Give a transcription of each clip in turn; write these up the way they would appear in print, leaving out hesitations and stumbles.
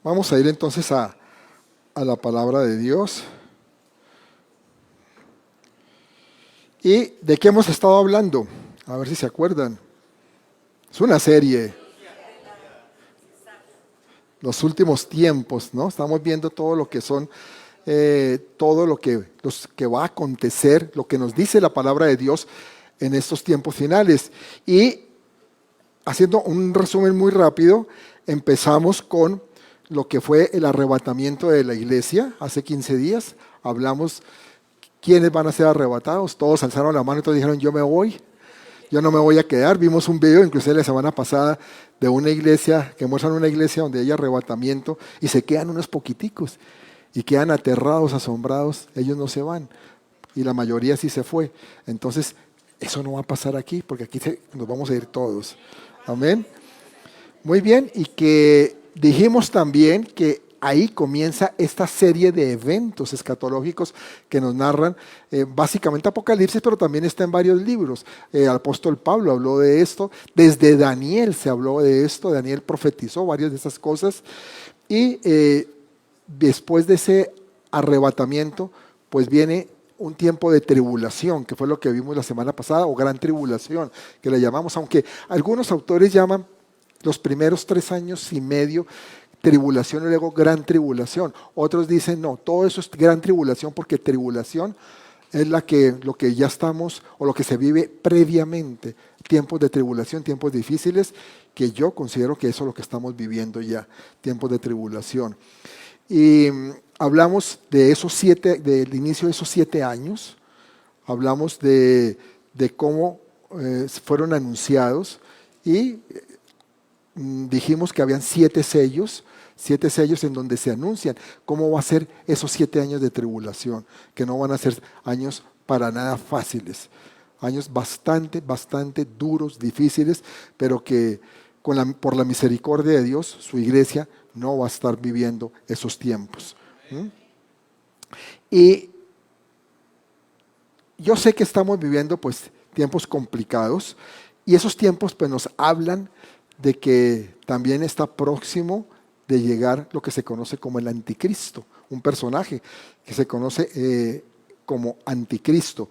Vamos a ir entonces a la palabra de Dios. ¿Y de qué hemos estado hablando? A ver si se acuerdan. Es una serie, los últimos tiempos, ¿no? Estamos viendo todo lo que son, todo los que va a acontecer, lo que nos dice la palabra de Dios en estos tiempos finales. Y haciendo un resumen muy rápido, empezamos con lo que fue el arrebatamiento de la iglesia hace 15 días. Hablamos quiénes van a ser arrebatados. Todos alzaron la mano y todos dijeron, yo me voy, yo no me voy a quedar. Vimos un video, inclusive la semana pasada, de una iglesia, que muestran una iglesia donde hay arrebatamiento y se quedan unos poquiticos y quedan aterrados, asombrados. Ellos no se van y la mayoría sí se fue. Entonces, eso no va a pasar aquí porque aquí nos vamos a ir todos. Amén. Muy bien, y que dijimos también que ahí comienza esta serie de eventos escatológicos que nos narran básicamente Apocalipsis, pero también está en varios libros. El apóstol Pablo habló de esto, desde Daniel se habló de esto, Daniel profetizó varias de esas cosas, y después de ese arrebatamiento, pues viene un tiempo de tribulación, que fue lo que vimos la semana pasada, o gran tribulación, que le llamamos, aunque algunos autores llaman los primeros 3 años y medio tribulación y luego gran tribulación. Otros dicen, no, todo eso es gran tribulación porque tribulación es lo que ya estamos o lo que se vive previamente. Tiempos de tribulación, tiempos difíciles, que yo considero que eso es lo que estamos viviendo ya, tiempos de tribulación. Y hablamos de del inicio de esos 7 años, hablamos de cómo fueron anunciados y dijimos que habían 7 sellos en donde se anuncian cómo va a ser esos 7 años de tribulación, que no van a ser años para nada fáciles, años bastante duros, difíciles, pero que por la misericordia de Dios, su iglesia no va a estar viviendo esos tiempos. Y yo sé que estamos viviendo pues tiempos complicados y esos tiempos pues nos hablan de que también está próximo de llegar lo que se conoce como el anticristo, un personaje que se conoce como anticristo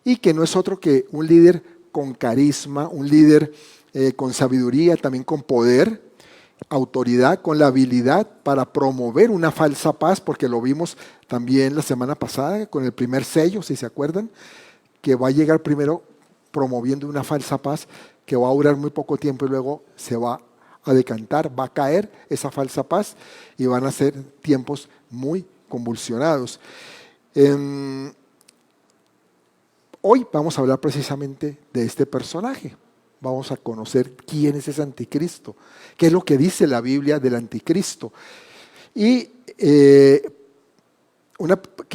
y que no es otro que un líder con carisma, un líder con sabiduría, también con poder, autoridad, con la habilidad para promover una falsa paz, porque lo vimos también la semana pasada con el primer sello, si se acuerdan, que va a llegar primero promoviendo una falsa paz que va a durar muy poco tiempo y luego se va a decantar, va a caer esa falsa paz y van a ser tiempos muy convulsionados. Hoy vamos a hablar precisamente de este personaje. Vamos a conocer quién es ese anticristo, qué es lo que dice la Biblia del anticristo. Y que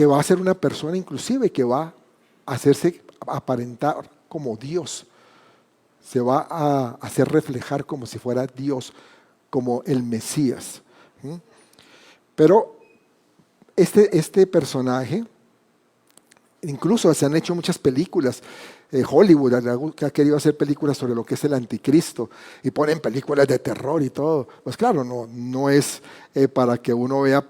va a ser una persona inclusive que va a hacerse aparentar como Dios. Se va a hacer reflejar como si fuera Dios, como el Mesías. Pero este personaje, incluso se han hecho muchas películas. Hollywood que ha querido hacer películas sobre lo que es el anticristo y ponen películas de terror y todo. Pues claro, no es para que uno vea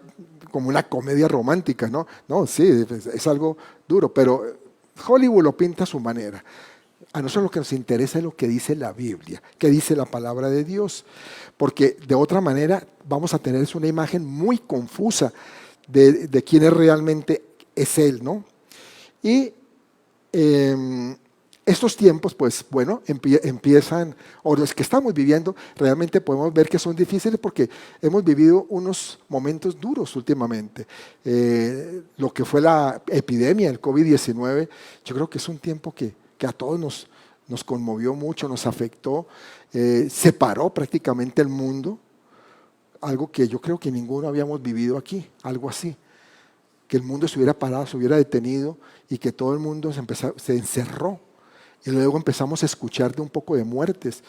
como una comedia romántica, ¿no? No, sí, es algo duro, pero Hollywood lo pinta a su manera. A nosotros lo que nos interesa es lo que dice la Biblia, que dice la palabra de Dios, porque de otra manera vamos a tener una imagen muy confusa de quién es realmente es Él, ¿no? Y estos tiempos, pues bueno, empiezan, o los que estamos viviendo, realmente podemos ver que son difíciles porque hemos vivido unos momentos duros últimamente. Lo que fue la epidemia, el COVID-19, yo creo que es un tiempo que a todos nos conmovió mucho, nos afectó, separó prácticamente el mundo, algo que yo creo que ninguno habíamos vivido aquí, algo así, que el mundo se hubiera parado, se hubiera detenido y que todo el mundo se encerró. Y luego empezamos a escuchar de un poco de muertes.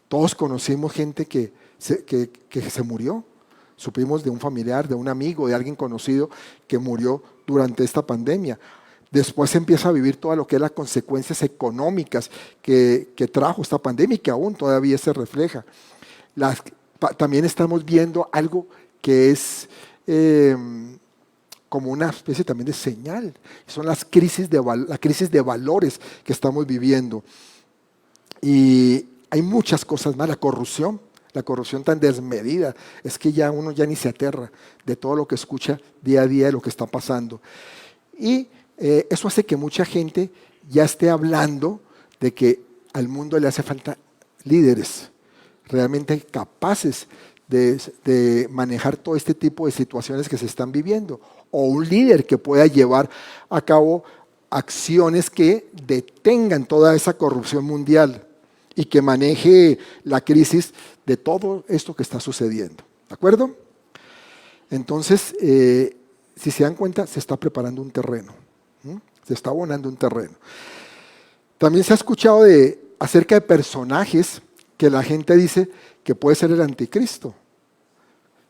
Todos conocimos gente que se murió. Supimos de un familiar, de un amigo, de alguien conocido que murió durante esta pandemia. Después se empieza a vivir todo lo que es las consecuencias económicas que trajo esta pandemia y que aún todavía se refleja. También estamos viendo algo que es como una especie también de señal. Son las crisis la crisis de valores que estamos viviendo. Y hay muchas cosas más, la corrupción tan desmedida, es que ya uno ya ni se aterra de todo lo que escucha día a día de lo que está pasando. Y eso hace que mucha gente ya esté hablando de que al mundo le hace falta líderes realmente capaces de manejar todo este tipo de situaciones que se están viviendo, o un líder que pueda llevar a cabo acciones que detengan toda esa corrupción mundial y que maneje la crisis de todo esto que está sucediendo. ¿De acuerdo? Entonces, si se dan cuenta, se está preparando un terreno. Se está abonando un terreno. También se ha escuchado acerca de personajes que la gente dice que puede ser el anticristo.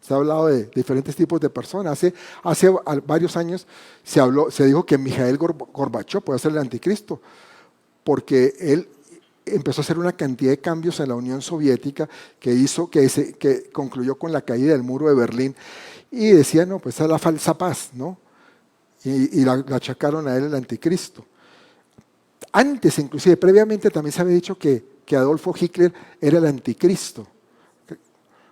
Se ha hablado de diferentes tipos de personas. Hace varios años se dijo que Mikhail Gorbachev puede ser el anticristo, porque él empezó a hacer una cantidad de cambios en la Unión Soviética que hizo que concluyó con la caída del muro de Berlín. Y decía, no, pues es la falsa paz, ¿no? Y la achacaron a él el anticristo. Antes, inclusive, previamente también se había dicho que Adolfo Hitler era el anticristo,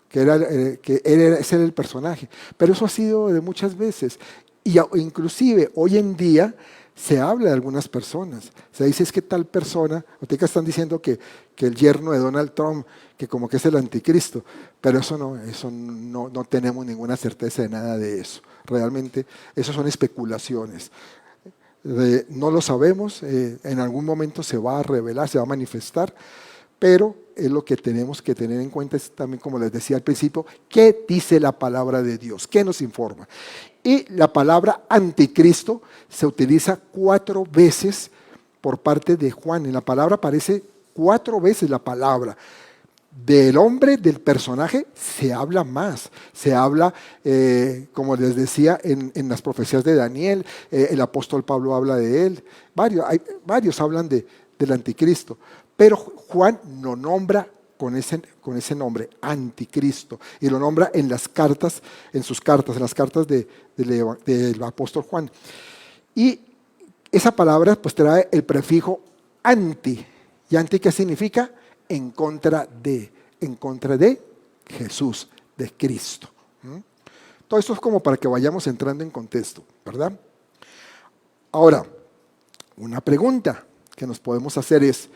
ese era el personaje. Pero eso ha sido de muchas veces. Y inclusive hoy en día se habla de algunas personas. Se dice es que tal persona, ahorita están diciendo que el yerno de Donald Trump, que como que es el anticristo, pero eso no tenemos ninguna certeza de nada de eso. Realmente, eso son especulaciones. No lo sabemos, en algún momento se va a revelar, se va a manifestar, pero es lo que tenemos que tener en cuenta, es también, como les decía al principio, ¿qué dice la palabra de Dios? ¿Qué nos informa? Y la palabra anticristo se utiliza 4 veces por parte de Juan. En la palabra aparece 4 veces la palabra. Del hombre, del personaje, se habla más. Se habla, como les decía, en las profecías de Daniel, el apóstol Pablo habla de él. Varios hablan del anticristo. Pero Juan lo nombra con ese nombre, anticristo. Y lo nombra en las cartas, en las cartas del apóstol Juan. Y esa palabra pues trae el prefijo anti. ¿Y anti qué significa? En contra de Jesús, de Cristo. Todo esto es como para que vayamos entrando en contexto, ¿verdad? Ahora, una pregunta que nos podemos hacer es,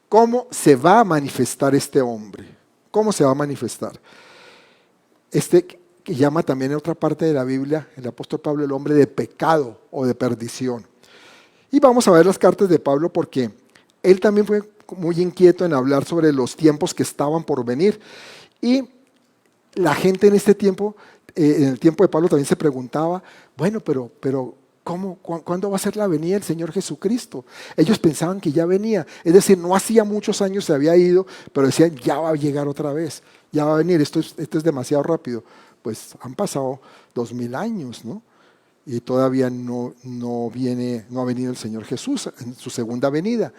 ¿cómo se va a manifestar este hombre? ¿Cómo se va a manifestar? Que llama también en otra parte de la Biblia, el apóstol Pablo, el hombre de pecado o de perdición. Y vamos a ver las cartas de Pablo porque él también fue muy inquieto en hablar sobre los tiempos que estaban por venir. Y la gente en este tiempo, en el tiempo de Pablo también se preguntaba, bueno, pero ¿cuándo va a ser la venida del Señor Jesucristo? Ellos pensaban que ya venía, es decir, no hacía muchos años se había ido, pero decían, ya va a llegar otra vez, ya va a venir, esto es demasiado rápido. Pues han pasado 2000 años, ¿no? Y todavía no ha venido el Señor Jesús en su segunda venida.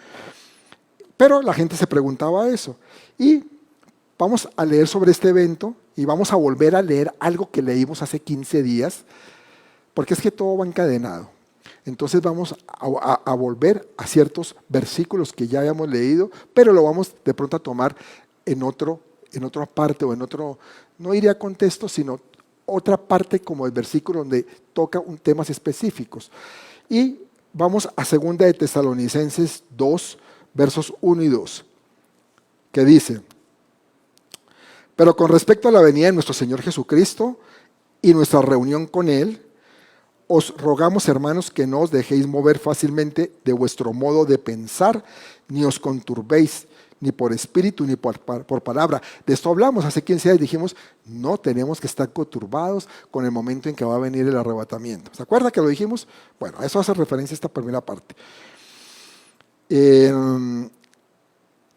Pero la gente se preguntaba eso. Y vamos a leer sobre este evento y vamos a volver a leer algo que leímos hace 15 días, porque es que todo va encadenado. Entonces vamos a volver a ciertos versículos que ya habíamos leído, pero lo vamos de pronto a tomar en otra parte o en otro, no diría contexto, sino otra parte como el versículo donde toca temas específicos. Y vamos a 2 de Tesalonicenses 2, versos 1 y 2, que dice, pero con respecto a la venida de nuestro Señor Jesucristo y nuestra reunión con Él, os rogamos, hermanos, que no os dejéis mover fácilmente de vuestro modo de pensar, ni os conturbéis, ni por espíritu, ni por palabra. De esto hablamos hace 15 días, dijimos, no tenemos que estar conturbados con el momento en que va a venir el arrebatamiento. ¿Se acuerda que lo dijimos? Bueno, a eso hace referencia esta primera parte.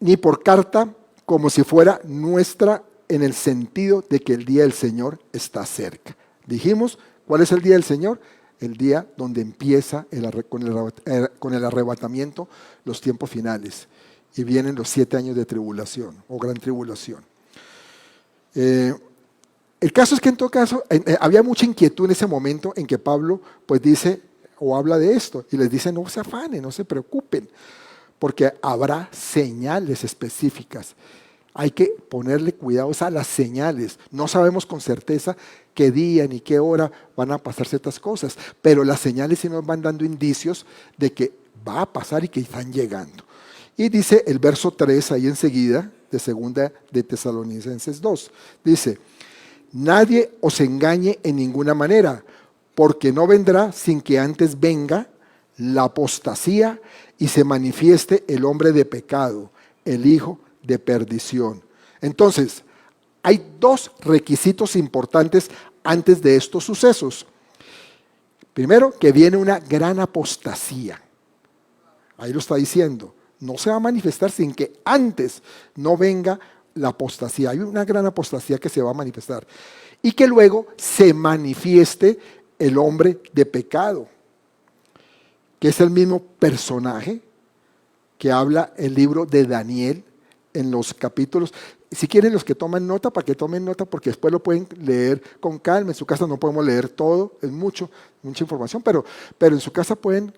Ni por carta, como si fuera nuestra, en el sentido de que el día del Señor está cerca. Dijimos, ¿cuál es el día del Señor? El día donde empieza con el arrebatamiento los tiempos finales y vienen los 7 años de tribulación o gran tribulación. El caso es que en todo caso había mucha inquietud en ese momento en que Pablo pues dice o habla de esto y les dice no se afanen, no se preocupen, porque habrá señales específicas. Hay que ponerle cuidados a las señales. No sabemos con certeza qué día ni qué hora van a pasar ciertas cosas, pero las señales sí nos van dando indicios de que va a pasar y que están llegando. Y dice el verso 3 ahí enseguida, de segunda de Tesalonicenses 2, dice, nadie os engañe en ninguna manera, porque no vendrá sin que antes venga la apostasía y se manifieste el hombre de pecado, el hijo de perdición. Entonces, hay dos requisitos importantes antes de estos sucesos. Primero, que viene una gran apostasía. Ahí lo está diciendo. No se va a manifestar sin que antes no venga la apostasía. Hay una gran apostasía que se va a manifestar. Y que luego se manifieste el hombre de pecado, que es el mismo personaje que habla el libro de Daniel en los capítulos. Si quieren los que toman nota, para que tomen nota, porque después lo pueden leer con calma. En su casa no podemos leer todo, es mucha información, pero en su casa pueden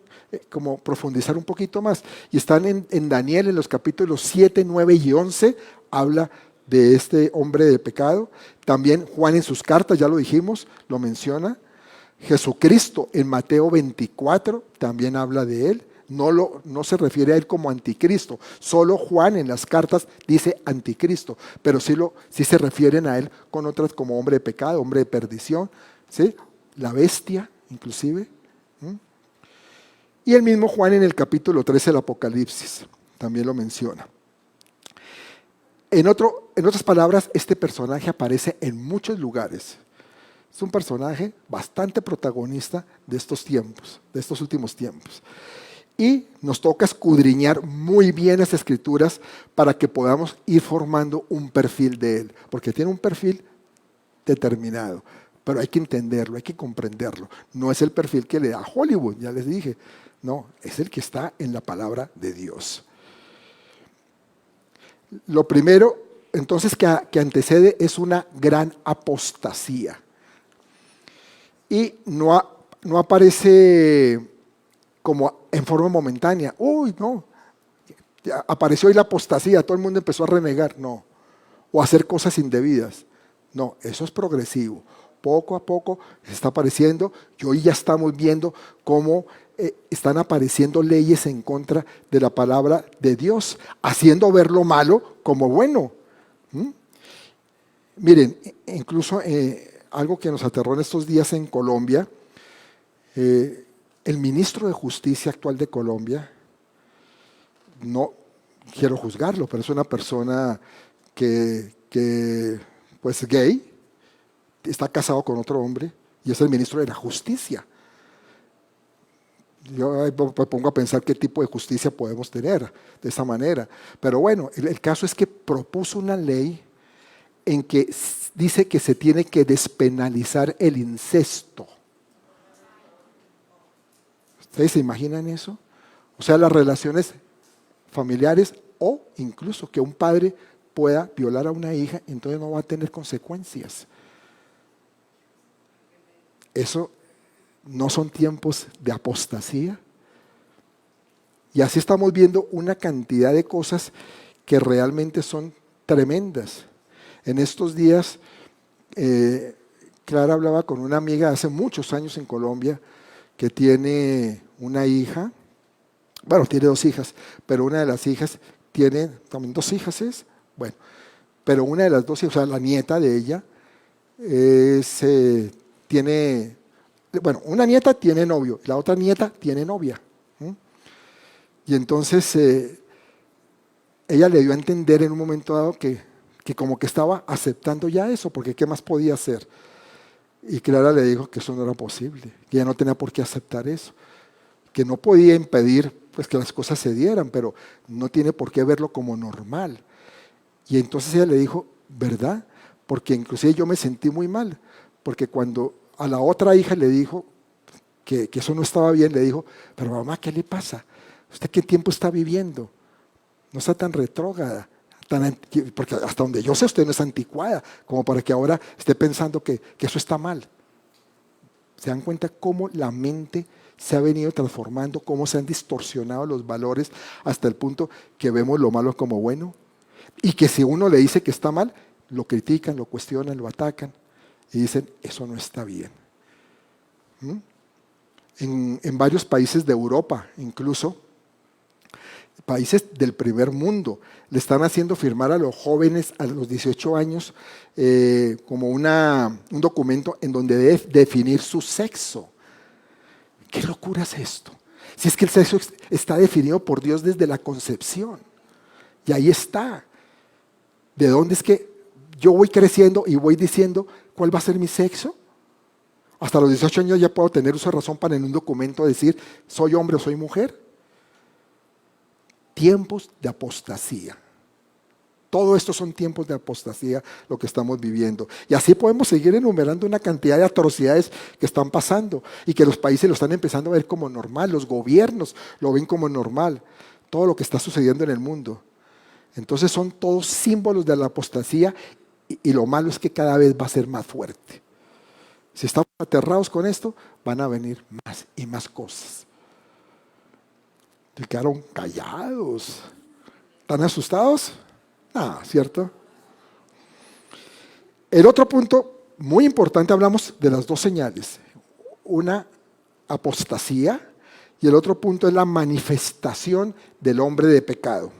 como profundizar un poquito más. Y están en Daniel en los capítulos 7, 9 y 11, habla de este hombre de pecado. También Juan en sus cartas, ya lo dijimos, lo menciona. Jesucristo en Mateo 24 también habla de él. No se refiere a él como anticristo. Solo Juan en las cartas dice anticristo, pero sí se refieren a él con otras como hombre de pecado, hombre de perdición, ¿sí? La bestia inclusive. Y el mismo Juan en el capítulo 13 del Apocalipsis también lo menciona. En otras palabras, este personaje aparece en muchos lugares. Es un personaje bastante protagonista de estos tiempos, de estos últimos tiempos. Y nos toca escudriñar muy bien las escrituras para que podamos ir formando un perfil de él, porque tiene un perfil determinado, pero hay que entenderlo, hay que comprenderlo. No es el perfil que le da Hollywood, ya les dije, no, es el que está en la palabra de Dios. Lo primero, entonces, que antecede es una gran apostasía. Y no aparece como en forma momentánea. Uy, no, ya apareció ahí la apostasía, todo el mundo empezó a renegar, no. O a hacer cosas indebidas. No, eso es progresivo. Poco a poco se está apareciendo y hoy ya estamos viendo cómo están apareciendo leyes en contra de la palabra de Dios, haciendo ver lo malo como bueno. Miren, incluso algo que nos aterró en estos días en Colombia, el ministro de Justicia actual de Colombia, no quiero juzgarlo, pero es una persona que pues gay, está casado con otro hombre y es el ministro de la Justicia. Yo me pongo a pensar qué tipo de justicia podemos tener de esa manera. Pero bueno, el caso es que propuso una ley en que dice que se tiene que despenalizar el incesto. ¿Ustedes se imaginan eso? O sea, las relaciones familiares o incluso que un padre pueda violar a una hija, entonces no va a tener consecuencias. Eso no son tiempos de apostasía. Y así estamos viendo una cantidad de cosas que realmente son tremendas. En estos días, Clara hablaba con una amiga hace muchos años en Colombia que tiene una hija, bueno, tiene 2 hijas, pero una de las hijas tiene, también 2 hijas es, bueno, pero una de las 2 hijas, o sea, la nieta de ella, tiene, bueno, una nieta tiene novio, la otra nieta tiene novia. Y entonces ella le dio a entender en un momento dado que como que estaba aceptando ya eso, porque ¿qué más podía hacer? Y Clara le dijo que eso no era posible, que ella no tenía por qué aceptar eso, que no podía impedir pues, que las cosas se dieran, pero no tiene por qué verlo como normal. Y entonces ella le dijo, ¿verdad? Porque inclusive yo me sentí muy mal, porque cuando a la otra hija le dijo que eso no estaba bien, le dijo, pero mamá, ¿qué le pasa? ¿Usted qué tiempo está viviendo? No está tan retrógrada, Porque hasta donde yo sé, usted no es anticuada, como para que ahora esté pensando que eso está mal. ¿Se dan cuenta cómo la mente se ha venido transformando, cómo se han distorsionado los valores hasta el punto que vemos lo malo como bueno? Y que si uno le dice que está mal, lo critican, lo cuestionan, lo atacan y dicen, eso no está bien. ¿Mm? En varios países de Europa, incluso países del primer mundo, le están haciendo firmar a los jóvenes a los 18 años como un documento en donde debe definir su sexo. ¿Qué locura es esto? Si es que el sexo está definido por Dios desde la concepción. Y ahí está. ¿De dónde es que yo voy creciendo y voy diciendo cuál va a ser mi sexo? Hasta los 18 años ya puedo tener uso de razón para en un documento decir soy hombre o soy mujer. Tiempos de apostasía. Todo esto son tiempos de apostasía lo que estamos viviendo. Y así podemos seguir enumerando una cantidad de atrocidades que están pasando y que los países lo están empezando a ver como normal, los gobiernos lo ven como normal, todo lo que está sucediendo en el mundo. Entonces son todos símbolos de la apostasía y lo malo es que cada vez va a ser más fuerte. Si estamos aterrados con esto, van a venir más y más cosas. Se quedaron callados. ¿Están asustados? Ah, ¿cierto? El otro punto muy importante, hablamos de las dos señales. Una, apostasía, y el otro punto es la manifestación del hombre de pecado.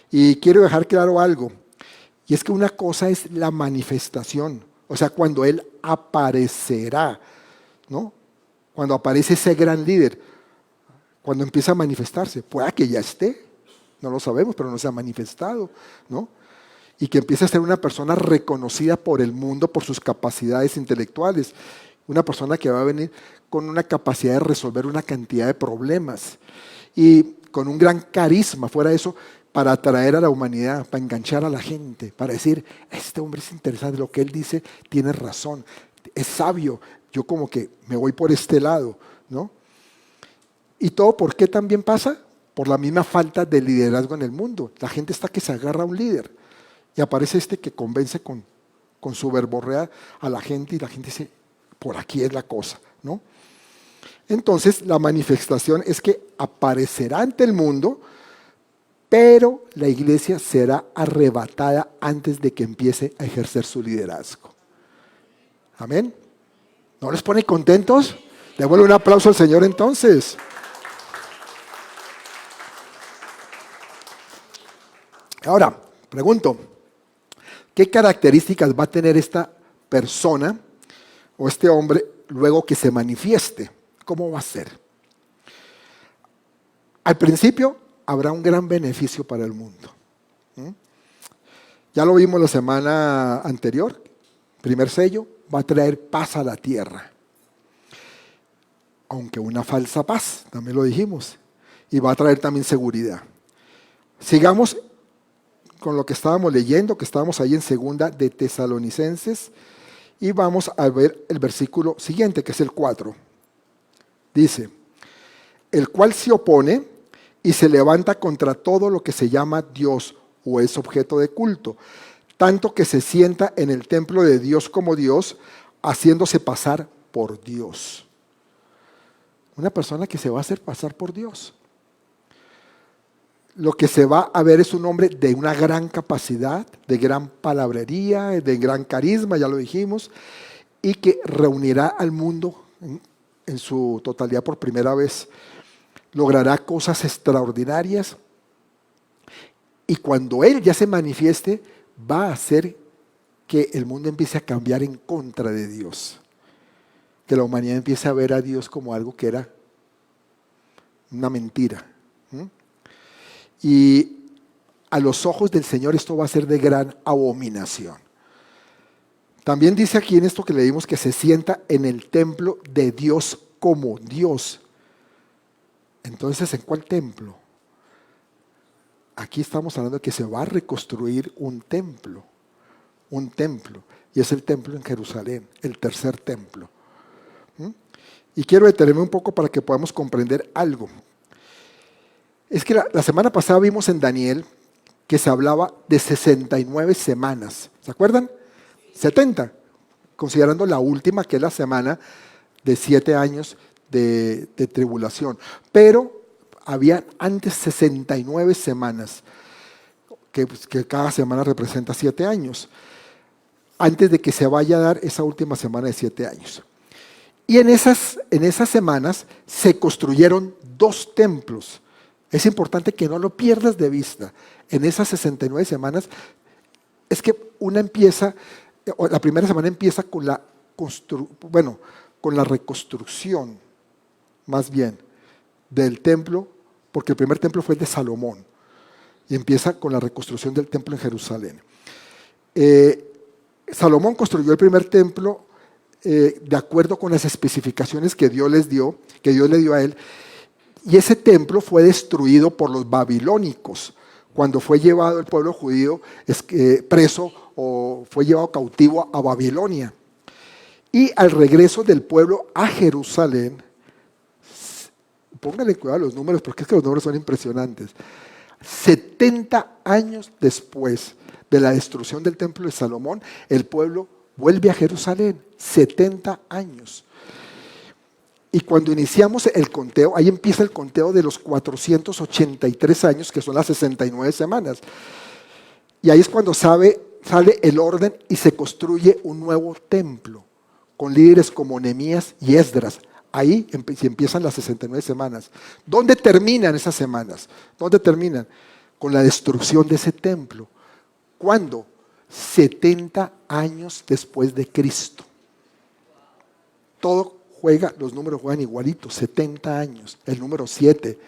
Y quiero dejar claro algo, y es que una cosa es la manifestación, o sea, cuando Él aparecerá, ¿no? Cuando aparece ese gran líder, cuando empieza a manifestarse, pueda que ya esté, no lo sabemos, pero no se ha manifestado, ¿no? Y que empiece a ser una persona reconocida por el mundo por sus capacidades intelectuales, una persona que va a venir con una capacidad de resolver una cantidad de problemas y con un gran carisma, fuera de eso, para atraer a la humanidad, para enganchar a la gente, para decir, este hombre es interesante, lo que él dice tiene razón, es sabio, yo como que me voy por este lado, ¿no? ¿Y todo por qué también pasa? Por la misma falta de liderazgo en el mundo. La gente está que se agarra a un líder y aparece este que convence con su verborrea a la gente y la gente dice, por aquí es la cosa, ¿no? Entonces la manifestación es que aparecerá ante el mundo, pero la iglesia será arrebatada antes de que empiece a ejercer su liderazgo. Amén. ¿No les pone contentos? Démosle un aplauso al Señor entonces. Ahora, pregunto, ¿qué características va a tener esta persona o este hombre luego que se manifieste? ¿Cómo va a ser? Al principio habrá un gran beneficio para el mundo. Ya lo vimos la semana anterior. Primer sello, va a traer paz a la tierra. Aunque una falsa paz, también lo dijimos. Y va a traer también seguridad. Sigamos con lo que estábamos leyendo, que estábamos ahí en segunda de Tesalonicenses, y vamos a ver el versículo siguiente, que es el 4. Dice, el cual se opone y se levanta contra todo lo que se llama Dios o es objeto de culto, tanto que se sienta en el templo de Dios como Dios, haciéndose pasar por Dios. Una persona que se va a hacer pasar por Dios. Lo que se va a ver es un hombre de una gran capacidad, de gran palabrería, de gran carisma, ya lo dijimos, y que reunirá al mundo en su totalidad por primera vez. Logrará cosas extraordinarias y cuando Él ya se manifieste, va a hacer que el mundo empiece a cambiar en contra de Dios. Que la humanidad empiece a ver a Dios como algo que era una mentira. Y a los ojos del Señor esto va a ser de gran abominación. También dice aquí en esto que leímos que se sienta en el templo de Dios como Dios. Entonces, ¿en cuál templo? Aquí estamos hablando de que se va a reconstruir un templo, y es el templo en Jerusalén, el tercer templo. Y quiero detenerme un poco para que podamos comprender algo. Es que la semana pasada vimos en Daniel que se hablaba de 69 semanas. ¿Se acuerdan? 70, considerando la última, que es la semana de 7 años de tribulación. Pero había antes 69 semanas, que cada semana representa 7 años, antes de que se vaya a dar esa última semana de 7 años. Y en esas semanas se construyeron 2 templos. Es importante que no lo pierdas de vista. En esas 69 semanas, es que la primera semana empieza con la reconstrucción, más bien, del templo, porque el primer templo fue el de Salomón, y empieza con la reconstrucción del templo en Jerusalén. Salomón construyó el primer templo de acuerdo con las especificaciones que Dios le dio a él, y ese templo fue destruido por los babilónicos cuando fue llevado el pueblo judío preso o fue llevado cautivo a Babilonia. Y al regreso del pueblo a Jerusalén, póngale cuidado a los números porque es que los números son impresionantes. 70 años después de la destrucción del templo de Salomón, el pueblo vuelve a Jerusalén. 70 años. Y cuando iniciamos el conteo, ahí empieza el conteo de los 483 años, que son las 69 semanas. Y ahí es cuando sale el orden y se construye un nuevo templo, con líderes como Nehemías y Esdras. Ahí empiezan las 69 semanas. ¿Dónde terminan esas semanas? ¿Dónde terminan? Con la destrucción de ese templo. ¿Cuándo? 70 años después de Cristo. Los números juegan igualitos, 70 años, el número 7,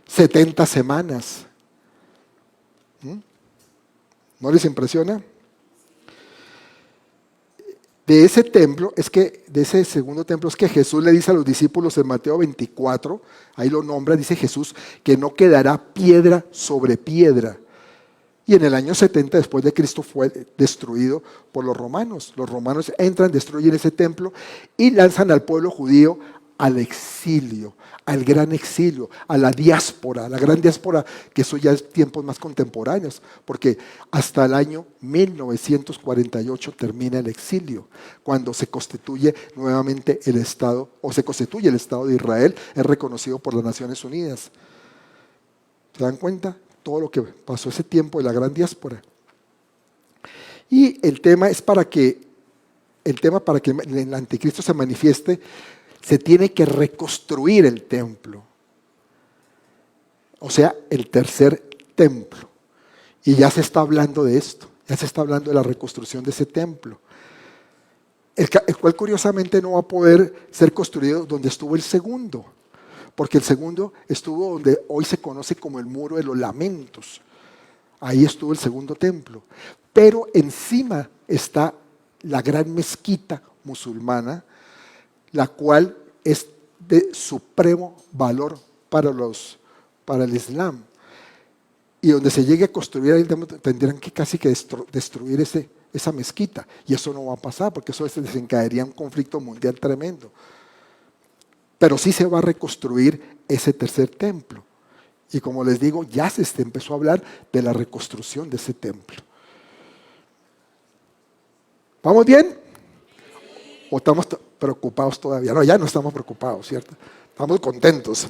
70 semanas. ¿No les impresiona? De ese segundo templo es que Jesús le dice a los discípulos en Mateo 24, ahí lo nombra, dice Jesús, que no quedará piedra sobre piedra. Y en el año 70 después de Cristo fue destruido por los romanos. Los romanos entran, destruyen ese templo y lanzan al pueblo judío al exilio, al gran exilio, a la diáspora, la gran diáspora, que eso ya es tiempos más contemporáneos, porque hasta el año 1948 termina el exilio, cuando se constituye nuevamente el Estado, o se constituye el Estado de Israel, es reconocido por las Naciones Unidas. ¿Se dan cuenta? Todo lo que pasó ese tiempo de la gran diáspora. Y el tema para que el anticristo se manifieste, se tiene que reconstruir el templo. O sea, el tercer templo. Y ya se está hablando de esto, ya se está hablando de la reconstrucción de ese templo. El cual curiosamente no va a poder ser construido donde estuvo el segundo. Porque el segundo estuvo donde hoy se conoce como el Muro de los Lamentos. Ahí estuvo el segundo templo. Pero encima está la gran mezquita musulmana, la cual es de supremo valor para el Islam. Y donde se llegue a construir ahí tendrán que casi que destruir esa mezquita. Y eso no va a pasar porque eso desencadenaría un conflicto mundial tremendo. Pero sí se va a reconstruir ese tercer templo. Y como les digo, ya se empezó a hablar de la reconstrucción de ese templo. ¿Vamos bien? ¿O estamos preocupados todavía? No, ya no estamos preocupados, ¿cierto? Estamos contentos.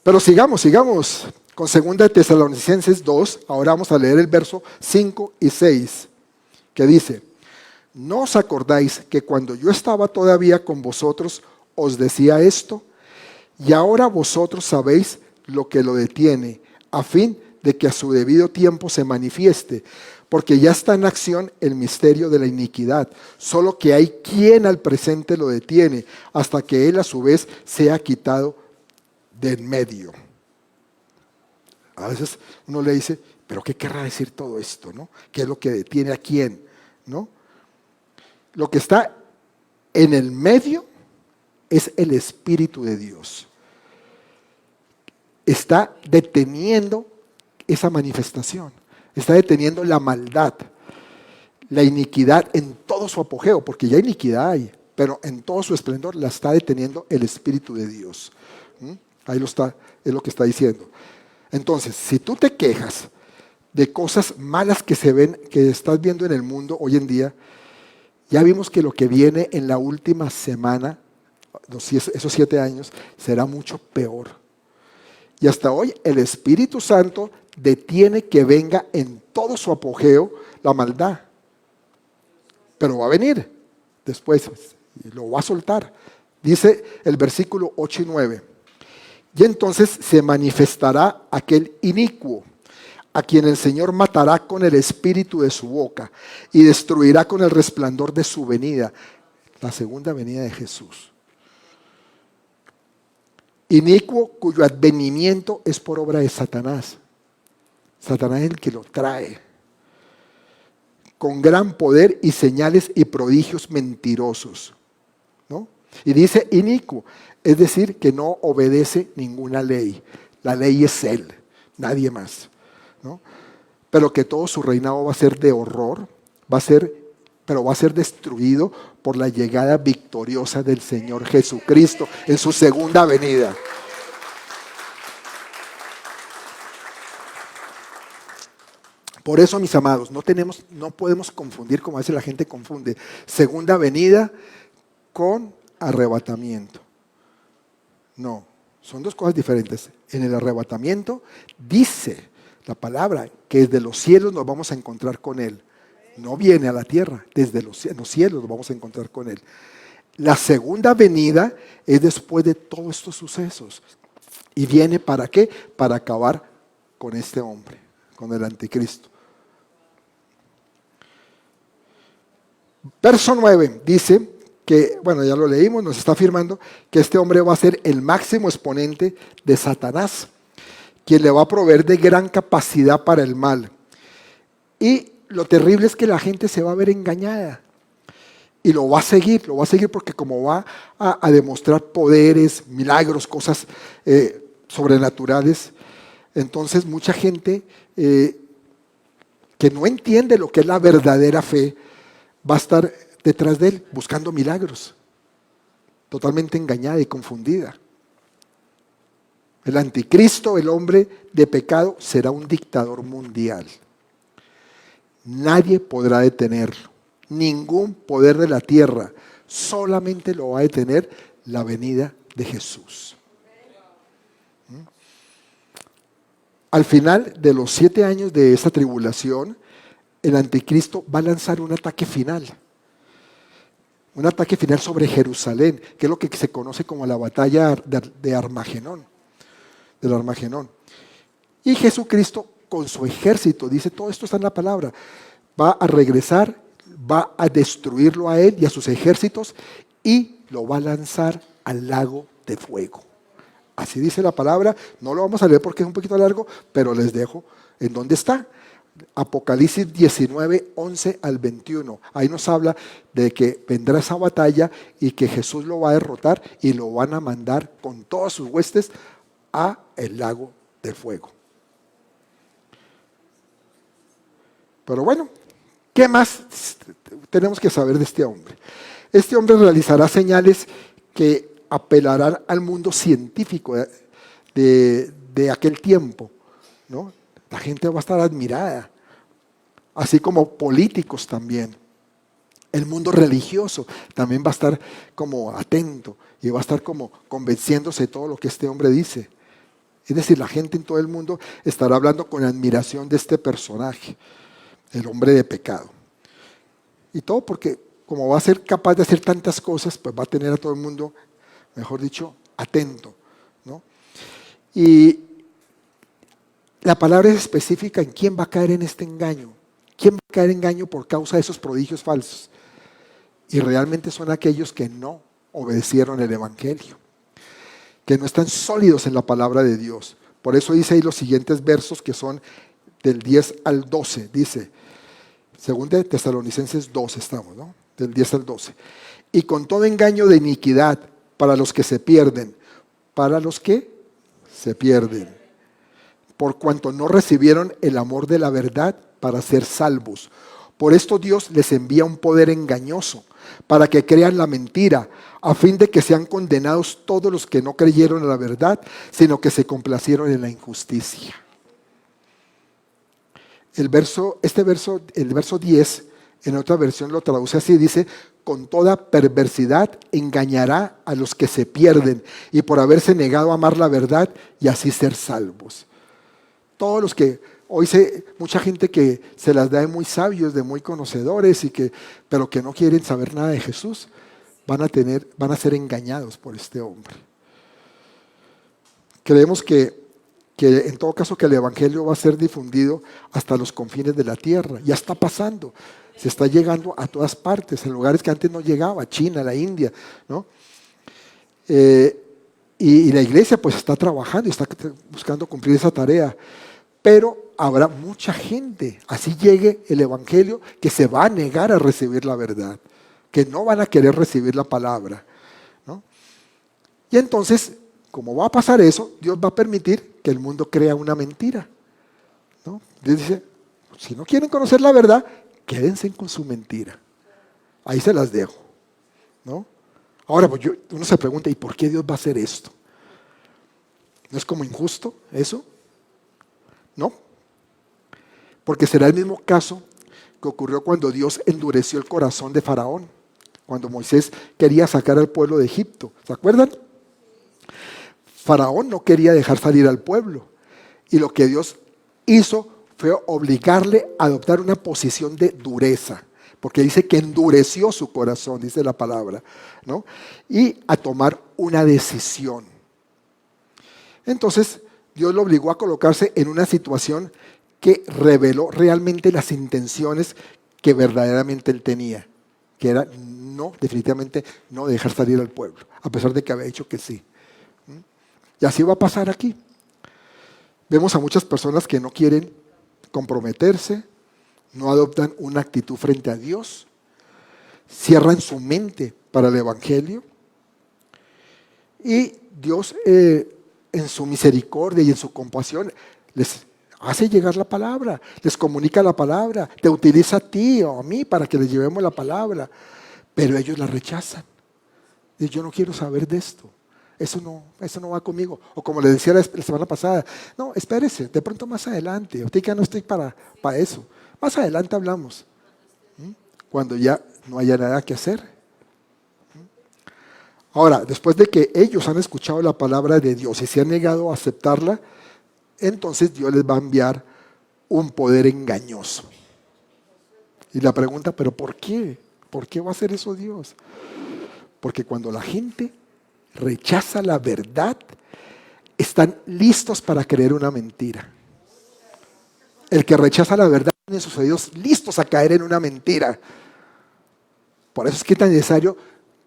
Pero sigamos con 2 Tesalonicenses 2. Ahora vamos a leer el verso 5 y 6, que dice: ¿No os acordáis que cuando yo estaba todavía con vosotros os decía esto? Y ahora vosotros sabéis lo que lo detiene, a fin de que a su debido tiempo se manifieste, porque ya está en acción el misterio de la iniquidad, solo que hay quien al presente lo detiene, hasta que él a su vez sea quitado de en medio. A veces uno le dice, pero ¿qué querrá decir todo esto, no? ¿Qué es lo que detiene a quién, no? Lo que está en el medio es el Espíritu de Dios. Está deteniendo esa manifestación. Está deteniendo la maldad, la iniquidad en todo su apogeo, porque ya iniquidad hay, pero en todo su esplendor la está deteniendo el Espíritu de Dios. Ahí es lo que está diciendo. Entonces, si tú te quejas de cosas malas que se ven, que estás viendo en el mundo hoy en día, ya vimos que lo que viene en la última semana, esos 7 años, será mucho peor. Y hasta hoy el Espíritu Santo detiene que venga en todo su apogeo la maldad. Pero va a venir después, y lo va a soltar. Dice el versículo 8 y 9. Y entonces se manifestará aquel inicuo, a quien el Señor matará con el espíritu de su boca y destruirá con el resplandor de su venida, la segunda venida de Jesús. Inicuo cuyo advenimiento es por obra de Satanás. Satanás es el que lo trae. Con gran poder y señales y prodigios mentirosos, ¿no? Y dice inicuo, es decir, que no obedece ninguna ley. La ley es él, nadie más, ¿no? Pero que todo su reinado va a ser de horror, pero va a ser destruido por la llegada victoriosa del Señor Jesucristo en su segunda venida. Por eso, mis amados, no podemos confundir, como a veces la gente confunde, segunda venida con arrebatamiento. No, son dos cosas diferentes. En el arrebatamiento dice la palabra que desde los cielos nos vamos a encontrar con Él. No viene a la tierra, desde los cielos nos vamos a encontrar con Él. La segunda venida es después de todos estos sucesos. ¿Y viene para qué? Para acabar con este hombre, con el anticristo. Verso 9 dice que, bueno, ya lo leímos, nos está afirmando que este hombre va a ser el máximo exponente de Satanás, quien le va a proveer de gran capacidad para el mal. Y lo terrible es que la gente se va a ver engañada. Y lo va a seguir porque como va a demostrar poderes, milagros, cosas sobrenaturales, entonces mucha gente que no entiende lo que es la verdadera fe, va a estar detrás de él buscando milagros, totalmente engañada y confundida. El anticristo, el hombre de pecado, será un dictador mundial. Nadie podrá detenerlo, ningún poder de la tierra, solamente lo va a detener la venida de Jesús. Al final de los 7 años de esa tribulación, el anticristo va a lanzar un ataque final. Un ataque final sobre Jerusalén, que es lo que se conoce como la batalla de Armagedón. Del Armagedón. Y Jesucristo con su ejército, dice, todo esto está en la palabra, va a regresar, va a destruirlo a él y a sus ejércitos y lo va a lanzar al lago de fuego. Así dice la palabra, no lo vamos a leer porque es un poquito largo, pero les dejo en dónde está. Apocalipsis 19, 11 al 21. Ahí nos habla de que vendrá esa batalla y que Jesús lo va a derrotar y lo van a mandar con todas sus huestes a el lago del fuego. Pero bueno, ¿qué más tenemos que saber de este hombre? Este hombre realizará señales que apelarán al mundo científico de aquel tiempo, ¿no? La gente va a estar admirada, así como políticos también. El mundo religioso también va a estar como atento y va a estar como convenciéndose de todo lo que este hombre dice. Es decir, la gente en todo el mundo estará hablando con admiración de este personaje, el hombre de pecado. Y todo porque como va a ser capaz de hacer tantas cosas, pues va a tener a todo el mundo, mejor dicho, atento, ¿no? Y la palabra es específica en quién va a caer en este engaño. ¿Quién va a caer en engaño por causa de esos prodigios falsos? Y realmente son aquellos que no obedecieron el Evangelio, que no están sólidos en la palabra de Dios. Por eso dice ahí los siguientes versos que son del 10 al 12. Dice, según de Tesalonicenses 12 estamos, ¿no? Del 10 al 12. Y con todo engaño de iniquidad para los que se pierden. ¿Para los que se pierden? Por cuanto no recibieron el amor de la verdad para ser salvos. Por esto Dios les envía un poder engañoso para que crean la mentira, a fin de que sean condenados todos los que no creyeron en la verdad, sino que se complacieron en la injusticia. El verso 10, en otra versión lo traduce así, dice, con toda perversidad engañará a los que se pierden y por haberse negado a amar la verdad y así ser salvos. Todos los que hoy mucha gente que se las da de muy sabios, de muy conocedores, pero que no quieren saber nada de Jesús, van a ser engañados por este hombre. Creemos que en todo caso que el evangelio va a ser difundido hasta los confines de la tierra. Ya está pasando, se está llegando a todas partes, en lugares que antes no llegaba, China, la India, ¿no? Y la iglesia pues está trabajando y está buscando cumplir esa tarea. Pero habrá mucha gente, así llegue el evangelio, que se va a negar a recibir la verdad, que no van a querer recibir la palabra, ¿no? Y entonces, como va a pasar eso, Dios va a permitir que el mundo crea una mentira, ¿no? Dios dice, si no quieren conocer la verdad, quédense con su mentira. Ahí se las dejo, ¿no? Ahora, pues uno se pregunta, ¿y por qué Dios va a hacer esto? ¿No es como injusto eso? No, porque será el mismo caso que ocurrió cuando Dios endureció el corazón de Faraón, cuando Moisés quería sacar al pueblo de Egipto. ¿Se acuerdan? Faraón no quería dejar salir al pueblo y lo que Dios hizo fue obligarle a adoptar una posición de dureza, porque dice que endureció su corazón, dice la palabra, ¿no? Y a tomar una decisión. Entonces, Dios lo obligó a colocarse en una situación que reveló realmente las intenciones que verdaderamente él tenía, que era definitivamente no dejar salir al pueblo, a pesar de que había dicho que sí. Y así va a pasar aquí. Vemos a muchas personas que no quieren comprometerse, no adoptan una actitud frente a Dios, cierran su mente para el evangelio y Dios en su misericordia y en su compasión les hace llegar la palabra, les comunica la palabra, te utiliza a ti o a mí para que les llevemos la palabra, pero ellos la rechazan. Dicen, yo no quiero saber de esto, eso no va conmigo. O como le decía la semana pasada, no, espérese, de pronto más adelante, ahorita ya no estoy para eso, más adelante hablamos, cuando ya no haya nada que hacer. Ahora, después de que ellos han escuchado la palabra de Dios y se han negado a aceptarla, entonces Dios les va a enviar un poder engañoso. Y la pregunta, ¿pero por qué? ¿Por qué va a hacer eso Dios? Porque cuando la gente rechaza la verdad, están listos para creer una mentira. El que rechaza la verdad tiene sus oídos listos a caer en una mentira. Por eso es que es tan necesario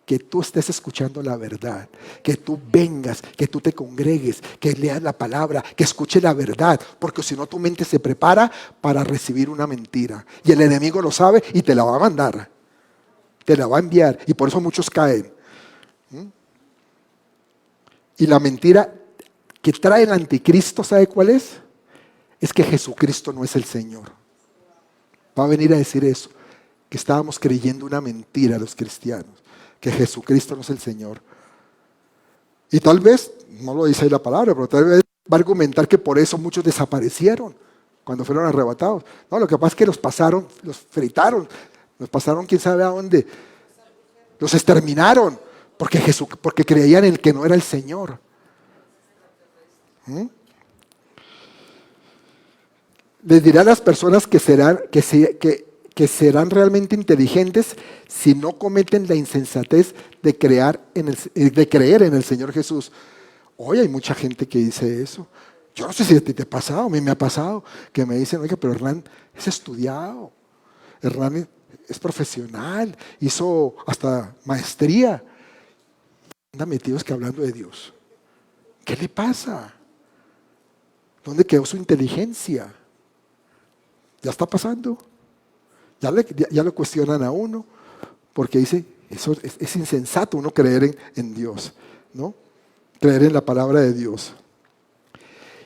que tú estés escuchando la verdad, que tú vengas, que tú te congregues, que leas la palabra, que escuches la verdad, porque si no tu mente se prepara para recibir una mentira. Y el enemigo lo sabe y te la va a mandar, te la va a enviar, y por eso muchos caen. Y la mentira que trae el anticristo, ¿sabe cuál es? Es que Jesucristo no es el Señor. Va a venir a decir eso, que estábamos creyendo una mentira los cristianos, que Jesucristo no es el Señor. Y tal vez, no lo dice ahí la palabra, pero tal vez va a argumentar que por eso muchos desaparecieron cuando fueron arrebatados. No, lo que pasa es que los fritaron, los pasaron quién sabe a dónde, los exterminaron, porque creían en el que no era el Señor. Les diré a las personas que serán realmente inteligentes si no cometen la insensatez de creer en el Señor Jesús. Hoy hay mucha gente que dice eso. Yo no sé si a ti te ha pasado, a mí me ha pasado, que me dicen, oiga, pero Hernán es estudiado, Hernán es profesional, hizo hasta maestría. Anda metidos que hablando de Dios. ¿Qué le pasa? ¿Dónde quedó su inteligencia? Ya está pasando. Ya lo cuestionan a uno, porque dice, eso es insensato uno creer en Dios, ¿no? Creer en la palabra de Dios.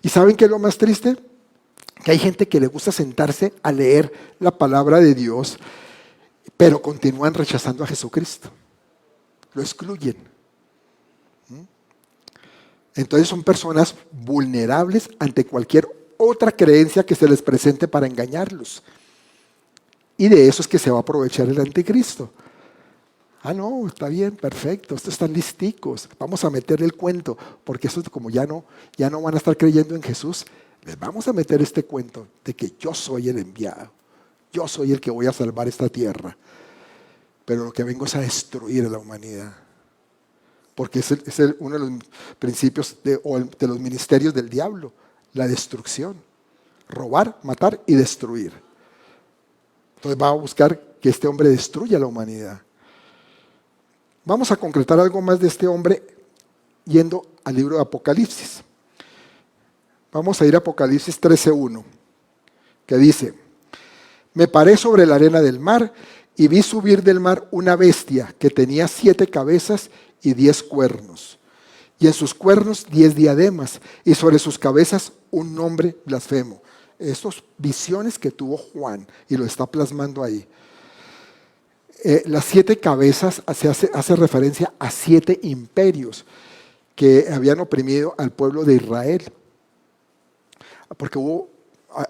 ¿Y saben qué es lo más triste? Que hay gente que le gusta sentarse a leer la palabra de Dios, pero continúan rechazando a Jesucristo. Lo excluyen. Entonces son personas vulnerables ante cualquier otra creencia que se les presente para engañarlos. Y de eso es que se va a aprovechar el anticristo. Ah, no, está bien, perfecto, estos están listicos, vamos a meterle el cuento, porque eso como ya no van a estar creyendo en Jesús, les vamos a meter este cuento de que yo soy el enviado, yo soy el que voy a salvar esta tierra, pero lo que vengo es a destruir a la humanidad, porque es uno de los principios de los ministerios del diablo, la destrucción, robar, matar y destruir. Entonces va a buscar que este hombre destruya a la humanidad. Vamos a concretar algo más de este hombre yendo al libro de Apocalipsis. Vamos a ir a Apocalipsis 13:1, que dice: me paré sobre la arena del mar y vi subir del mar una bestia que tenía 7 cabezas y 10 cuernos, y en sus cuernos 10 diademas, y sobre sus cabezas un nombre blasfemo. Estas visiones que tuvo Juan, y lo está plasmando ahí. Las 7 cabezas hace referencia a 7 imperios que habían oprimido al pueblo de Israel. Porque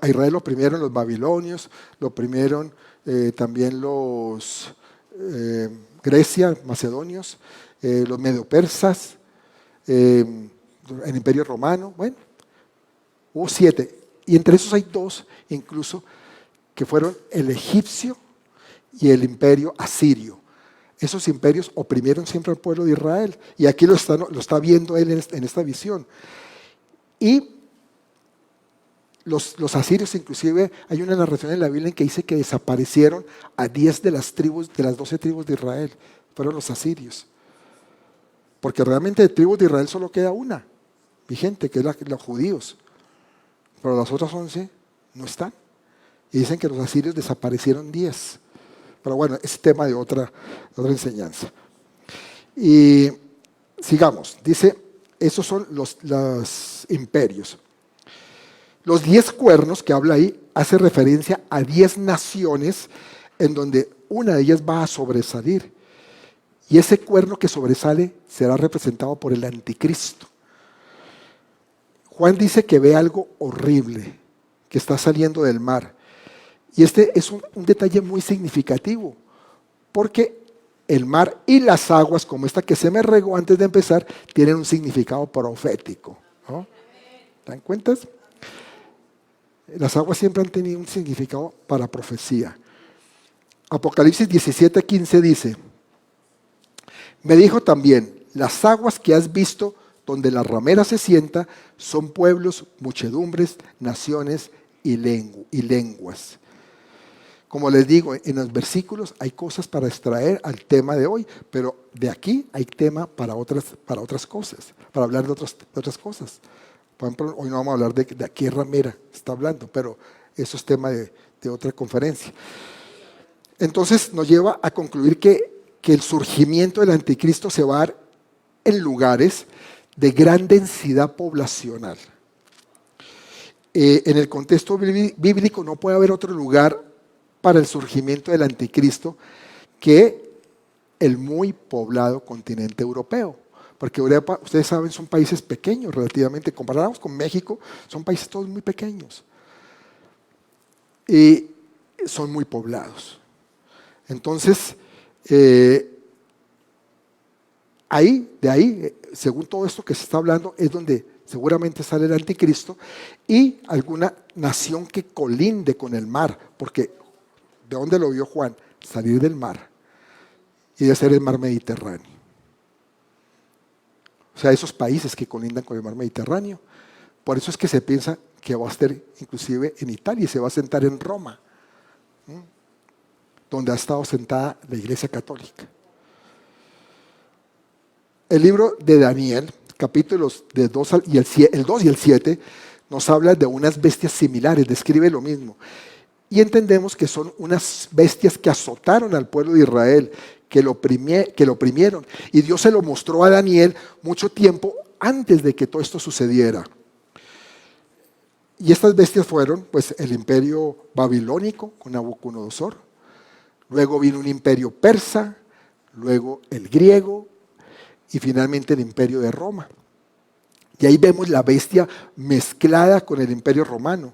a Israel lo oprimieron los babilonios, lo oprimieron también los Grecia, macedonios, los medopersas, el imperio romano. Bueno, hubo 7. Y entre esos hay 2 incluso que fueron el egipcio y el imperio asirio. Esos imperios oprimieron siempre al pueblo de Israel. Y aquí lo está viendo él en esta visión. Y los asirios, inclusive, hay una narración en la Biblia en que dice que desaparecieron a 10 de las 12 tribus de Israel. Fueron los asirios. Porque realmente de tribus de Israel solo queda una vigente, que es los judíos. Pero las otras 11 no están. Y dicen que los asirios desaparecieron 10. Pero bueno, es tema de otra enseñanza. Y sigamos. Dice, esos son los imperios. Los 10 cuernos que habla ahí hace referencia a 10 naciones en donde una de ellas va a sobresalir. Y ese cuerno que sobresale será representado por el anticristo. Juan dice que ve algo horrible que está saliendo del mar. Y este es un detalle muy significativo, porque el mar y las aguas, como esta que se me regó antes de empezar, tienen un significado profético, ¿no? ¿Te dan cuenta? Las aguas siempre han tenido un significado para profecía. Apocalipsis 17:15 dice: me dijo también, las aguas que has visto donde la ramera se sienta son pueblos, muchedumbres, naciones y lenguas. Como les digo, en los versículos hay cosas para extraer al tema de hoy, pero de aquí hay tema para otras cosas, para hablar de otras cosas. Por ejemplo, hoy no vamos a hablar de qué ramera está hablando, pero eso es tema de otra conferencia. Entonces nos lleva a concluir que el surgimiento del anticristo se va a dar en lugares de gran densidad poblacional. En el contexto bíblico no puede haber otro lugar para el surgimiento del anticristo que el muy poblado continente europeo. Porque Europa, ustedes saben, son países pequeños relativamente, comparados con México, son países todos muy pequeños. Y son muy poblados. Entonces, de ahí, según todo esto que se está hablando, es donde seguramente sale el anticristo y alguna nación que colinde con el mar, porque ¿de dónde lo vio Juan? Salir del mar, y de ser el mar Mediterráneo. O sea, esos países que colindan con el mar Mediterráneo. Por eso es que se piensa que va a estar inclusive en Italia y se va a sentar en Roma, donde ha estado sentada la Iglesia Católica. El libro de Daniel, capítulos el 2 y el 7, nos habla de unas bestias similares, describe lo mismo. Y entendemos que son unas bestias que azotaron al pueblo de Israel, que lo oprimieron. Y Dios se lo mostró a Daniel mucho tiempo antes de que todo esto sucediera. Y estas bestias fueron pues el imperio babilónico con Nabucodonosor, luego vino un imperio persa, luego el griego y finalmente el imperio de Roma. Y ahí vemos la bestia mezclada con el imperio romano,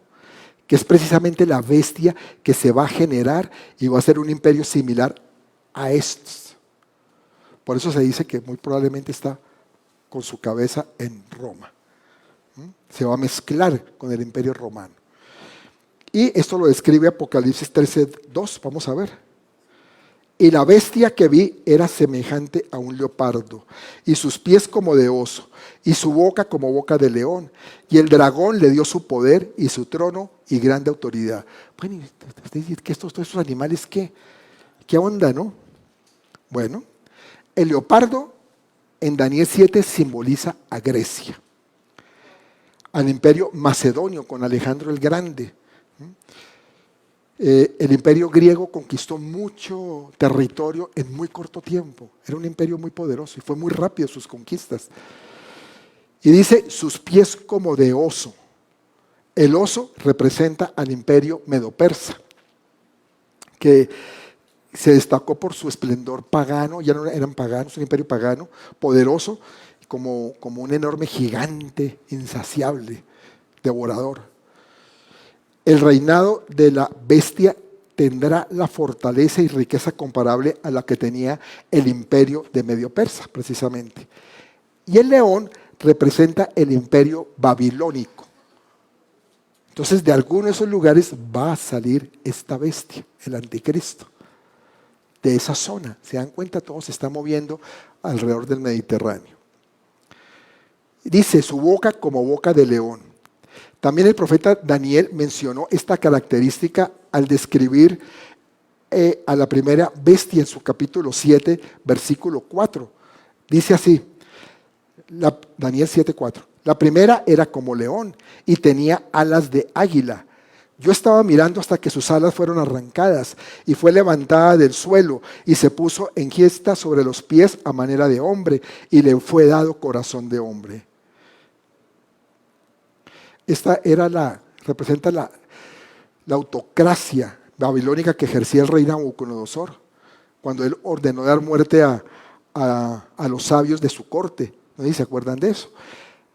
que es precisamente la bestia que se va a generar y va a ser un imperio similar a estos. Por eso se dice que muy probablemente está con su cabeza en Roma. Se va a mezclar con el imperio romano. Y esto lo describe Apocalipsis 13:2. Vamos a ver. Y la bestia que vi era semejante a un leopardo, y sus pies como de oso, y su boca como boca de león. Y el dragón le dio su poder y su trono y grande autoridad. Bueno, ¿y usted dice que todos estos animales qué onda, no? Bueno, el leopardo en Daniel 7 simboliza a Grecia, al imperio macedonio con Alejandro el Grande. El imperio griego conquistó mucho territorio en muy corto tiempo. Era un imperio muy poderoso y fue muy rápido sus conquistas. Y dice, sus pies como de oso. El oso representa al imperio medo-persa, que se destacó por su esplendor pagano. Ya no eran paganos, un imperio pagano, poderoso, como un enorme gigante insaciable, devorador. El reinado de la bestia tendrá la fortaleza y riqueza comparable a la que tenía el imperio de Medio Persa, precisamente. Y el león representa el imperio babilónico. Entonces, de alguno de esos lugares va a salir esta bestia, el anticristo. De esa zona, se dan cuenta, todo se está moviendo alrededor del Mediterráneo. Dice, su boca como boca de león. También el profeta Daniel mencionó esta característica al describir a la primera bestia en su capítulo 7, versículo 4. Dice así, Daniel 7:4. La primera era como león y tenía alas de águila. Yo estaba mirando hasta que sus alas fueron arrancadas y fue levantada del suelo y se puso enhiesta sobre los pies a manera de hombre y le fue dado corazón de hombre. Esta representa la autocracia babilónica que ejercía el rey Nabucodonosor cuando él ordenó dar muerte a los sabios de su corte. ¿No se acuerdan de eso?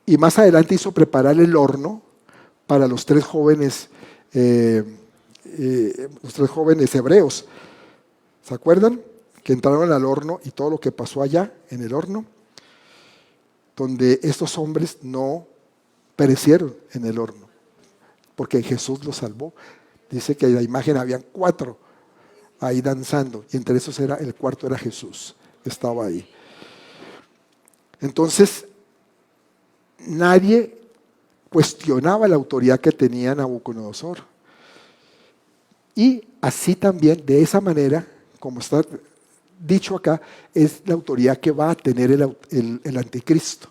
Y más adelante hizo preparar el horno para los tres jóvenes hebreos. ¿Se acuerdan? Que entraron al horno y todo lo que pasó allá en el horno, donde estos hombres no perecieron en el horno, porque Jesús los salvó. Dice que en la imagen habían 4 ahí danzando, y entre esos el cuarto era Jesús, que estaba ahí. Entonces, nadie cuestionaba la autoridad que tenía Nabucodonosor. Y así también, de esa manera, como está dicho acá, es la autoridad que va a tener el anticristo.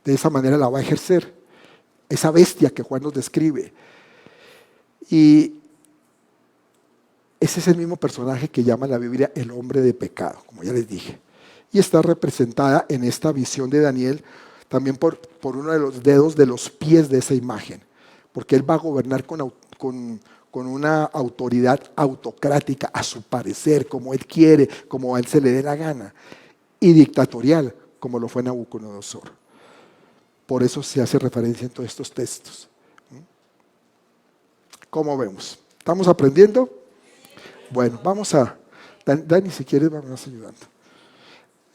De esa manera la va a ejercer. Esa bestia que Juan nos describe. Y ese es el mismo personaje que llama la Biblia el hombre de pecado, como ya les dije. Y está representada en esta visión de Daniel también por uno de los dedos de los pies de esa imagen. Porque él va a gobernar con una autoridad autocrática, a su parecer, como él quiere, como a él se le dé la gana. Y dictatorial, como lo fue Nabucodonosor. Por eso se hace referencia en todos estos textos. ¿Cómo vemos? ¿Estamos aprendiendo? Bueno, vamos a... Dani, si quieres, vamos ayudando.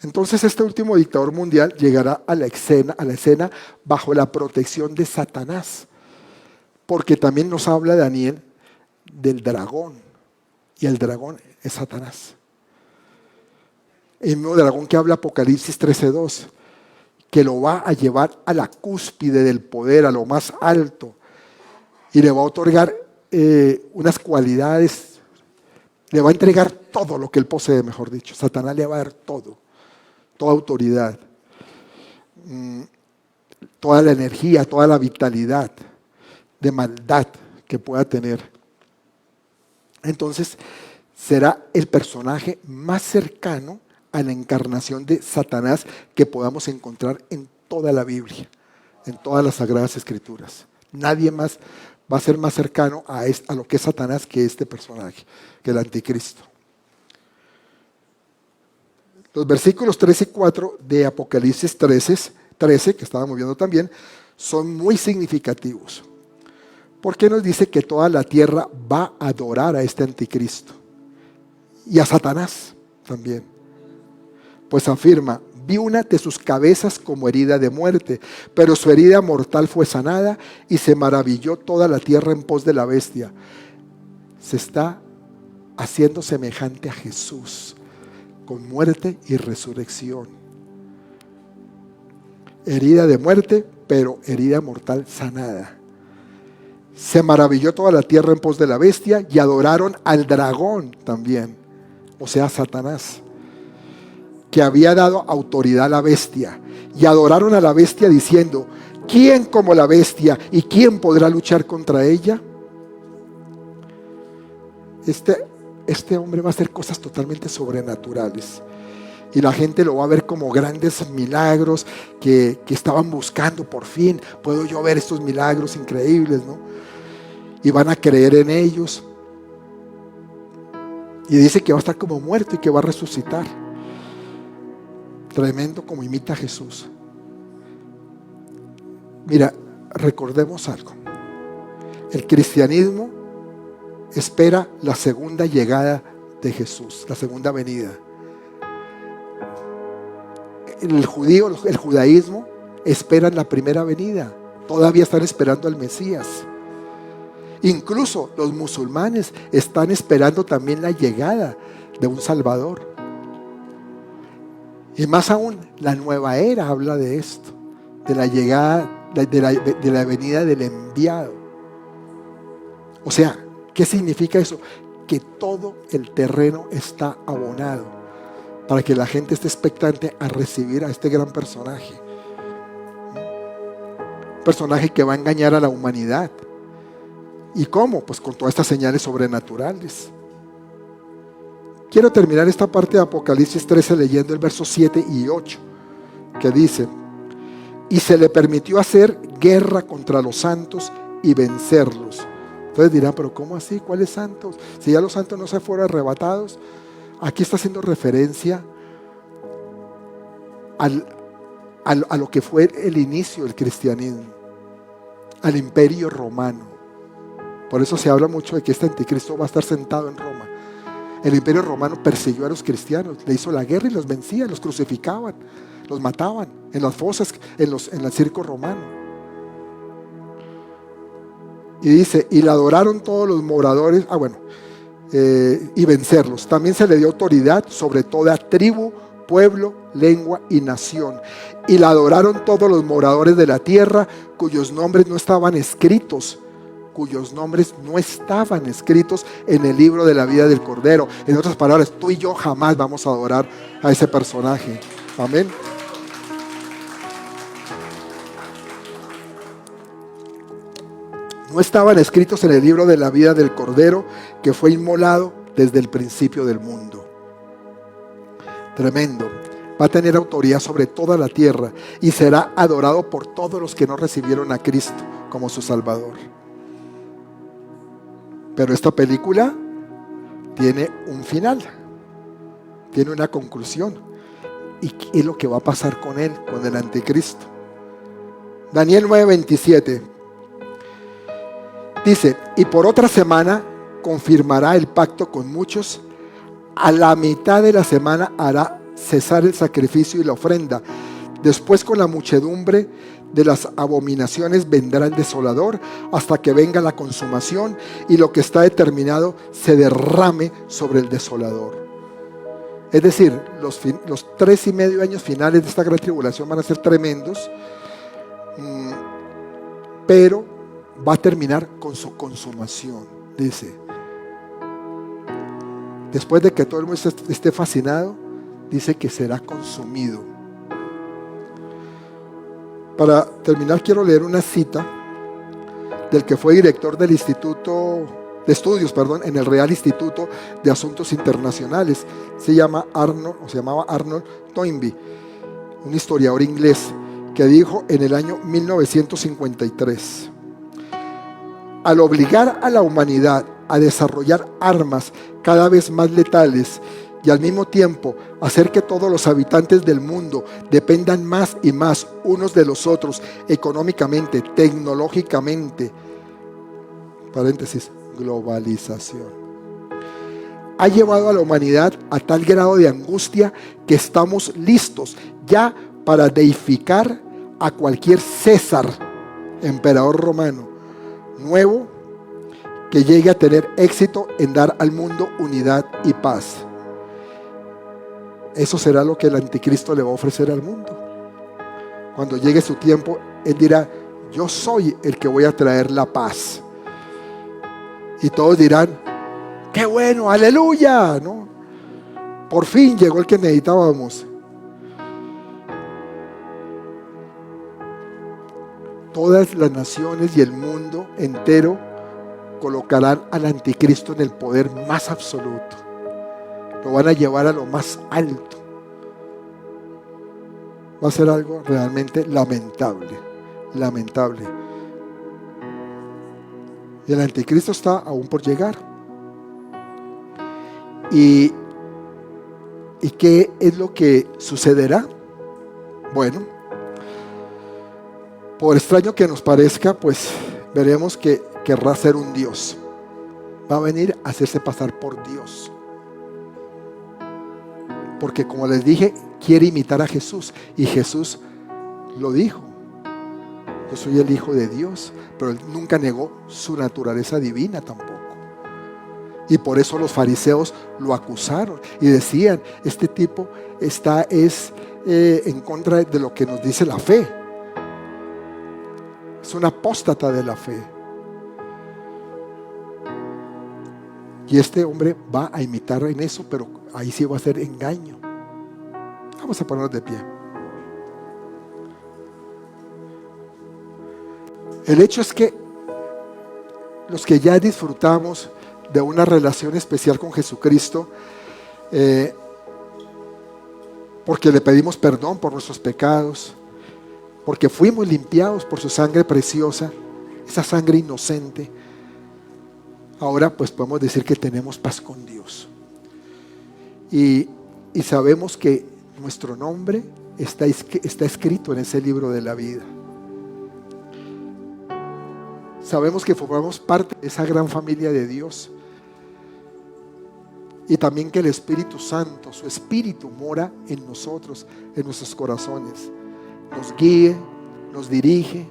Entonces, este último dictador mundial llegará a la escena bajo la protección de Satanás. Porque también nos habla Daniel del dragón. Y el dragón es Satanás. El mismo dragón que habla Apocalipsis 13:2. Que lo va a llevar a la cúspide del poder, a lo más alto, y le va a otorgar unas cualidades, le va a entregar todo lo que él posee, mejor dicho. Satanás le va a dar todo, toda autoridad, toda la energía, toda la vitalidad de maldad que pueda tener. Entonces, será el personaje más cercano a la encarnación de Satanás que podamos encontrar en toda la Biblia, en todas las Sagradas Escrituras. Nadie más va a ser más cercano a lo que es Satanás que este personaje, que el anticristo. Los versículos 3 y 4 de Apocalipsis 13 13, que estábamos viendo también, son muy significativos. Porque nos dice que toda la tierra va a adorar a este anticristo y a Satanás también. Pues afirma: vi una de sus cabezas como herida de muerte, pero su herida mortal fue sanada, y se maravilló toda la tierra en pos de la bestia. Se está haciendo semejante a Jesús, con muerte y resurrección. Herida de muerte, pero herida mortal sanada. Se maravilló toda la tierra en pos de la bestia, y adoraron al dragón también, o sea, Satanás, que había dado autoridad a la bestia. Y adoraron a la bestia diciendo: ¿quién como la bestia? ¿Y quién podrá luchar contra ella? Este hombre va a hacer cosas totalmente sobrenaturales. Y la gente lo va a ver como grandes milagros que estaban buscando. Por fin puedo yo ver estos milagros increíbles, ¿no? Y van a creer en ellos. Y dice que va a estar como muerto y que va a resucitar. Tremendo, como imita a Jesús. Mira, recordemos algo. El cristianismo espera la segunda llegada de Jesús, la segunda venida. El judaísmo esperan la primera venida. Todavía están esperando al Mesías. Incluso los musulmanes están esperando también la llegada de un Salvador. Y más aún, la nueva era habla de esto, de la llegada, de la venida del enviado. O sea, ¿qué significa eso? Que todo el terreno está abonado para que la gente esté expectante a recibir a este gran personaje. Un personaje que va a engañar a la humanidad. ¿Y cómo? Pues con todas estas señales sobrenaturales. Quiero terminar esta parte de Apocalipsis 13 leyendo el verso 7 y 8, que dice: y se le permitió hacer guerra contra los santos y vencerlos. Entonces dirán: pero ¿cómo así? ¿Cuáles santos? Si ya los santos no se fueron arrebatados. Aquí está haciendo referencia a lo que fue el inicio del cristianismo, al imperio romano. Por eso se habla mucho de que este anticristo va a estar sentado en Roma. El imperio romano persiguió a los cristianos, le hizo la guerra y los vencía, los crucificaban, los mataban en las fosas, en el circo romano. Y dice: y la adoraron todos los moradores, y vencerlos. También se le dio autoridad sobre toda tribu, pueblo, lengua y nación. Y la adoraron todos los moradores de la tierra, cuyos nombres no estaban escritos en el libro de la vida del Cordero. En otras palabras, tú y yo jamás vamos a adorar a ese personaje. Amén. No estaban escritos en el libro de la vida del Cordero, que fue inmolado desde el principio del mundo. Tremendo. Va a tener autoridad sobre toda la tierra y será adorado por todos los que no recibieron a Cristo como su Salvador. Pero esta película tiene un final, tiene una conclusión. ¿Y qué es lo que va a pasar con él, con el anticristo? Daniel 9:27 dice: y por otra semana confirmará el pacto con muchos. A la mitad de la semana hará cesar el sacrificio y la ofrenda. Después, con la muchedumbre de las abominaciones, vendrá el desolador, hasta que venga la consumación y lo que está determinado se derrame sobre el desolador. Es decir, los 3.5 años finales de esta gran tribulación van a ser tremendos, pero va a terminar con su consumación. Dice: después de que todo el mundo esté fascinado, dice que será consumido. Para terminar, quiero leer una cita del que fue director del Instituto de Estudios, en el Real Instituto de Asuntos Internacionales. Se llamaba Arnold Toynbee, un historiador inglés, que dijo en el año 1953: al obligar a la humanidad a desarrollar armas cada vez más letales y al mismo tiempo hacer que todos los habitantes del mundo dependan más y más unos de los otros económicamente, tecnológicamente, paréntesis, globalización, ha llevado a la humanidad a tal grado de angustia que estamos listos ya para deificar a cualquier César, emperador romano, nuevo, que llegue a tener éxito en dar al mundo unidad y paz. Eso será lo que el anticristo le va a ofrecer al mundo. Cuando llegue su tiempo, él dirá: yo soy el que voy a traer la paz. Y todos dirán: ¡qué bueno! ¡Aleluya! ¿No? Por fin llegó el que necesitábamos. Todas las naciones y el mundo entero colocarán al anticristo en el poder más absoluto. Lo van a llevar a lo más alto. Va a ser algo realmente lamentable. Lamentable. Y el anticristo está aún por llegar. ¿Y qué es lo que sucederá? Bueno, por extraño que nos parezca, pues veremos que querrá ser un Dios. Va a venir a hacerse pasar por Dios. Porque, como les dije, quiere imitar a Jesús. Y Jesús lo dijo: yo soy el Hijo de Dios. Pero él nunca negó su naturaleza divina tampoco. Y por eso los fariseos lo acusaron y decían: este tipo está en contra de lo que nos dice la fe. Es un apóstata de la fe. Y este hombre va a imitar en eso, pero ahí sí va a ser engaño. Vamos a ponernos de pie. El hecho es que los que ya disfrutamos de una relación especial con Jesucristo, porque le pedimos perdón por nuestros pecados, porque fuimos limpiados por su sangre preciosa, esa sangre inocente, ahora pues podemos decir que tenemos paz con Dios. Y sabemos que nuestro nombre está escrito en ese libro de la vida. Sabemos que formamos parte de esa gran familia de Dios. Y también que el Espíritu Santo, su Espíritu, mora en nosotros, en nuestros corazones. Nos guíe, nos dirige.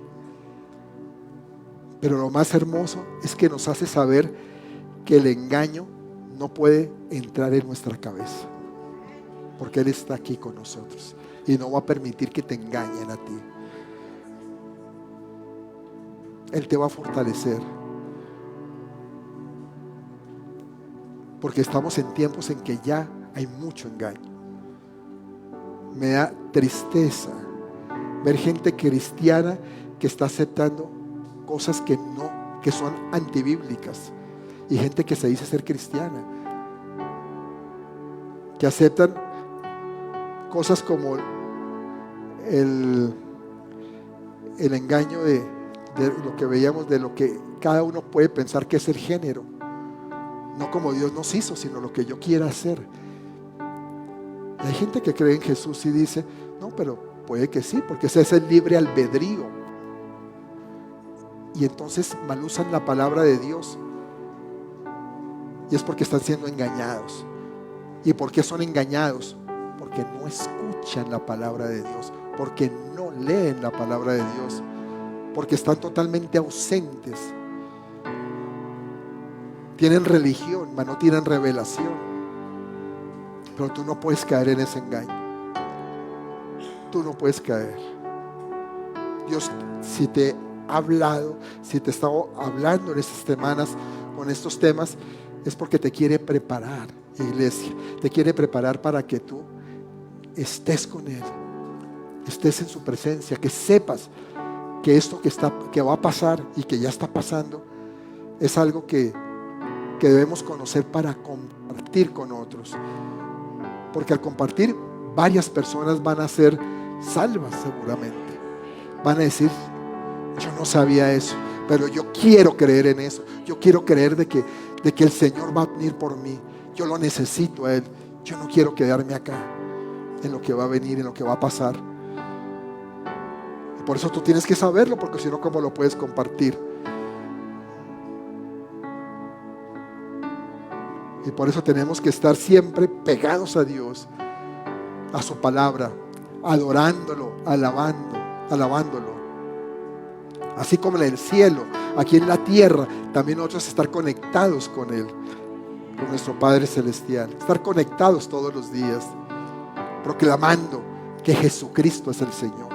Pero lo más hermoso es que nos hace saber que el engaño no puede entrar en nuestra cabeza. Porque Él está aquí con nosotros y no va a permitir que te engañen a ti. Él te va a fortalecer. Porque estamos en tiempos en que ya hay mucho engaño. Me da tristeza ver gente cristiana que está aceptando cosas que son antibíblicas, y gente que se dice ser cristiana, que aceptan cosas como el engaño de lo que veíamos, de lo que cada uno puede pensar que es el género, no como Dios nos hizo, sino lo que yo quiera hacer. Y hay gente que cree en Jesús y dice: no, pero puede que sí, porque ese es el libre albedrío. Y entonces mal usan la palabra de Dios, y es porque están siendo engañados. ¿Y por qué son engañados? Porque no escuchan la palabra de Dios, porque no leen la palabra de Dios, porque están totalmente ausentes. Tienen religión, pero no tienen revelación. Pero tú no puedes caer en ese engaño. Tú no puedes caer. Dios, si te ha hablado, si te está hablando en estas semanas con estos temas, es porque te quiere preparar, iglesia. Te quiere preparar para que tú estés con Él, estés en su presencia, que sepas que esto que va a pasar y que ya está pasando es algo que debemos conocer para compartir con otros. Porque al compartir, varias personas van a ser salvas seguramente. Van a decir: yo no sabía eso, pero yo quiero creer en eso. Yo quiero creer de que el Señor va a venir por mí. Yo lo necesito a Él. Yo no quiero quedarme acá en lo que va a venir, en lo que va a pasar. Y por eso tú tienes que saberlo, porque si no, ¿cómo lo puedes compartir? Y por eso tenemos que estar siempre pegados a Dios, a su palabra, adorándolo, alabándolo. Así como en el cielo, aquí en la tierra, también nosotros estar conectados con Él, con nuestro Padre Celestial. Estar conectados todos los días, proclamando que Jesucristo es el Señor.